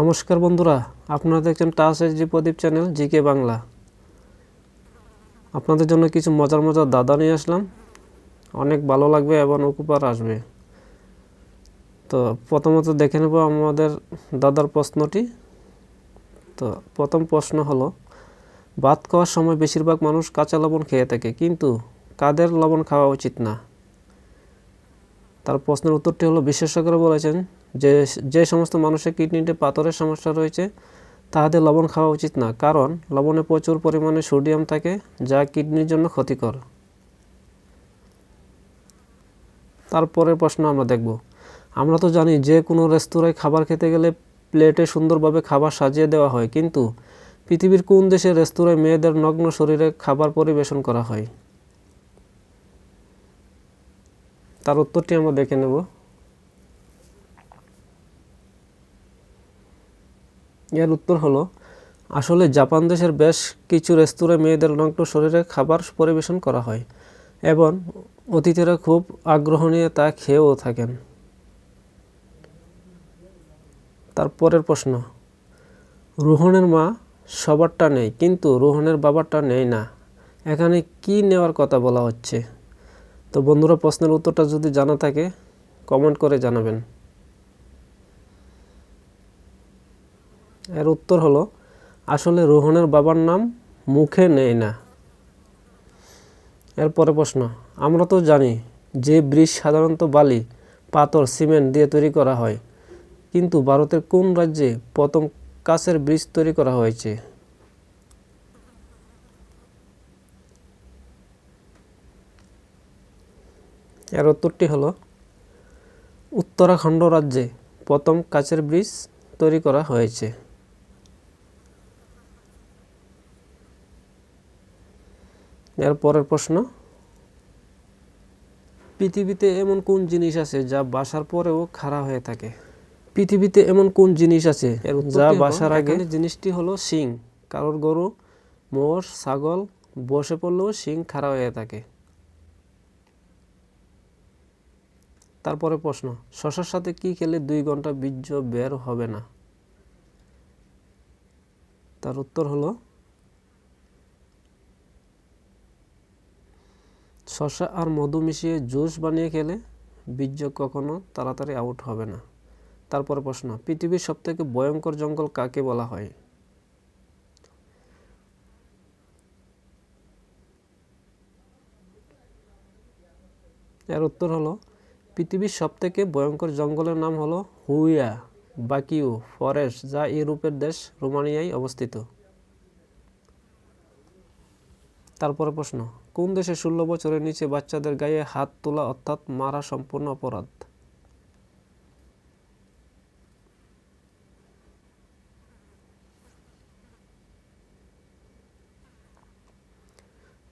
নমস্কার বন্ধুরা, আপনারা দেখছেন টাস এইচডি প্রদীপ চ্যানেল জিকে বাংলা। আপনাদের জন্য কিছু মজার মজার দাদা নিয়ে আসলাম, অনেক ভালো লাগবে এবং উপকার আসবে। তো প্রথমত দেখে নেব আমাদের দাদার প্রশ্নটি। তো প্রথম প্রশ্ন হলো, ভাত খাওয়ার সময় বেশিরভাগ মানুষ কাঁচা লবণ খেয়ে থাকে, কিন্তু কাদের লবণ খাওয়া উচিত না? তার প্রশ্নের উত্তরটি হলো, বিশেষজ্ঞরা বলেছেন যে যে সমস্ত মানুষের কিডনিতে পাথরের সমস্যা রয়েছে তাদের লবণ খাওয়া উচিত না, কারণ লবণে প্রচুর পরিমাণে সোডিয়াম থাকে যা কিডনির জন্য ক্ষতিকর। তারপরের প্রশ্ন আমরা দেখব, আমরা তো জানি যে কোনো রেস্তোরাঁয় খাবার খেতে গেলে প্লেটে সুন্দরভাবে খাবার সাজিয়ে দেওয়া হয়, কিন্তু পৃথিবীর কোন দেশের রেস্তোরাঁয় মেয়েদের নগ্ন শরীরে খাবার পরিবেশন করা হয়? তার উত্তরটি আমরা দেখে নেব। এর উত্তর হলো, আসলে জাপান দেশের বেশ কিছু রেস্তোরাঁয় মেয়েদের নগ্ন শরীরে খাবার পরিবেশন করা হয় এবং অতিথিরা খুব আগ্রহ নিয়ে তা খেয়েও থাকেন। তারপরের প্রশ্ন, রোহনের মা সবারটা নেয় কিন্তু রোহনের বাবারটা নেয় না, এখানে কি নেওয়ার কথা বলা হচ্ছে? তো বন্ধুরা, প্রশ্নের উত্তরটা যদি জানা থাকে কমেন্ট করে জানাবেন। এর উত্তর হলো, আসলে রোহনের বাবার নাম মুখে নেয় না। এরপরে প্রশ্ন, আমরা তো জানি যে ব্রিজ সাধারণত বালি, পাথর, সিমেন্ট দিয়ে তৈরি করা হয়, কিন্তু ভারতের কোন রাজ্যে প্রথম কাচের ব্রিজ তৈরি করা হয়েছে? এর উত্তরটি হলো, উত্তরাখণ্ড রাজ্যে প্রথম কাচের ব্রিজ তৈরি করা হয়েছে। এর পরের প্রশ্ন, পৃথিবীতে এমন কোন জিনিস আছে যা বাসার পরেও খাড়া হয়ে থাকে? পৃথিবীতে এমন কোন জিনিস আছে যা বাসার আগে? জিনিসটি হলো শিং। কারোর গরু, মোষ, ছাগল বসে পড়লেও শিং খাড়া হয়ে থাকে। তারপরে প্রশ্ন, শশার সাথে কি খেলে 2 ঘন্টা বীর্য বের হবে না? তার উত্তর হলো, শসা আর মধু মিশিয়ে জুস বানিয়ে খেলে বীর্য কখনো তাড়াতাড়ি আউট হবে না। তারপরে প্রশ্ন, পৃথিবীর সবথেকে ভয়ঙ্কর জঙ্গল কাকে বলা হয়? এর উত্তর হলো, পৃথিবীর সবথেকে ভয়ঙ্কর জঙ্গলের নাম হলো হুইয়া বাকিউ ফরেস্ট, যা ইউরোপের দেশ রোমানিয়ায় অবস্থিত। তারপরে প্রশ্ন, কোন দেশে 16 বছরের নিচে বাচ্চাদের গায়ে হাত তোলা অর্থাৎ মারা সম্পূর্ণ অপরাধ?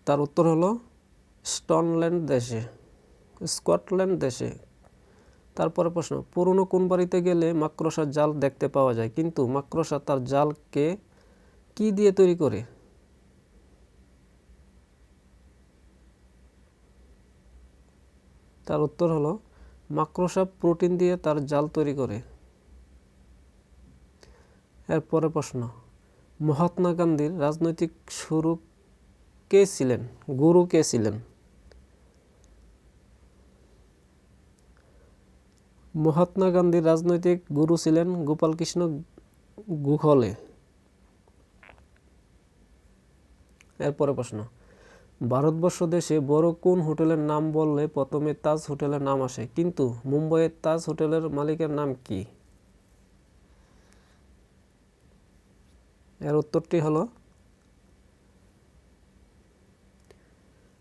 তার উত্তর হলো স্কটল্যান্ড দেশে। তারপরে প্রশ্ন, পুরনো কোন বাড়িতে গেলে মাকড়সার জাল দেখতে পাওয়া যায়, কিন্তু মাকড়সা তার জালকে কি দিয়ে তৈরি করে? তার উত্তর হলো, মাকড়সা প্রোটিন দিয়ে তার জাল তৈরি করে। এরপরে প্রশ্ন, মহাত্মা গান্ধীর রাজনৈতিক গুরু কে ছিলেন? মহাত্মা গান্ধীর রাজনৈতিক গুরু ছিলেন গোপালকৃষ্ণ গোখলে। এরপরে প্রশ্ন, ভারতবর্ষ দেশে বড় কোন হোটেলের নাম বললে প্রথমে তাজ হোটেলের নাম আসে, কিন্তু মুম্বাইয়ের তাজ হোটেলের মালিকের নাম কি? এর উত্তরটি হলো,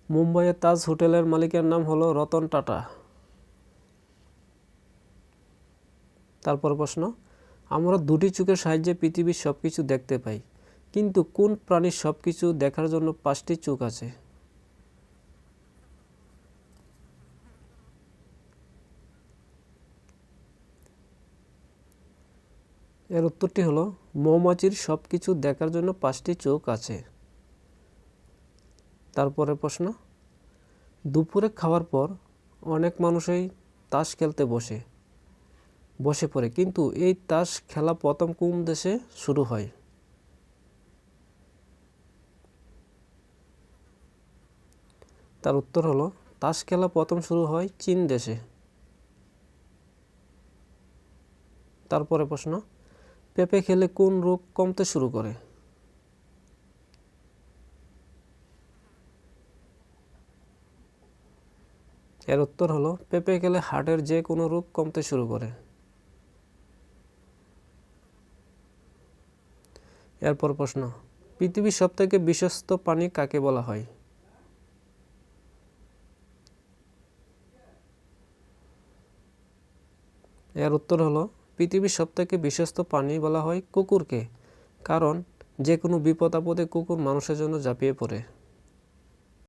মুম্বাইয়ের তাজ হোটেলের মালিকের নাম হলো রতন টাটা। তারপর প্রশ্ন, আমরা দুটি চোখের সাহায্যে পৃথিবীর সবকিছু দেখতে পাই, কিন্তু কোন প্রাণীর সবকিছু দেখার জন্য 5টি চোখ আছে? এর উত্তরটি হলো, মৌমাছির সবকিছু দেখার জন্য 5টি চোখ আছে। তারপরে প্রশ্ন, দুপুরে খাওয়ার পর অনেক মানুষই তাস খেলতে বসে, বসে পড়ে। কিন্তু এই তাস খেলা প্রথম কোন দেশে শুরু হয়? তার উত্তর হলো তাস খেলা প্রথম শুরু হয় চীন দেশে। তারপরে প্রশ্ন, পেঁপে খেলে কোন রোগ কমতে শুরু করে? এর উত্তর হলো পেঁপে খেলে হার্টের যে কোনো রোগ কমতে শুরু করে। এরপর প্রশ্ন, পৃথিবীর সবথেকে বিশ্বস্ত প্রাণী কাকে বলা হয়? এর উত্তর হলো পৃথিবীর সবথেকে বিশ্বস্ত প্রাণী বলা হয় কুকুরকে, কারণ যে কোনো বিপদ আপদে কুকুর মানুষের জন্য ঝাঁপিয়ে পড়ে।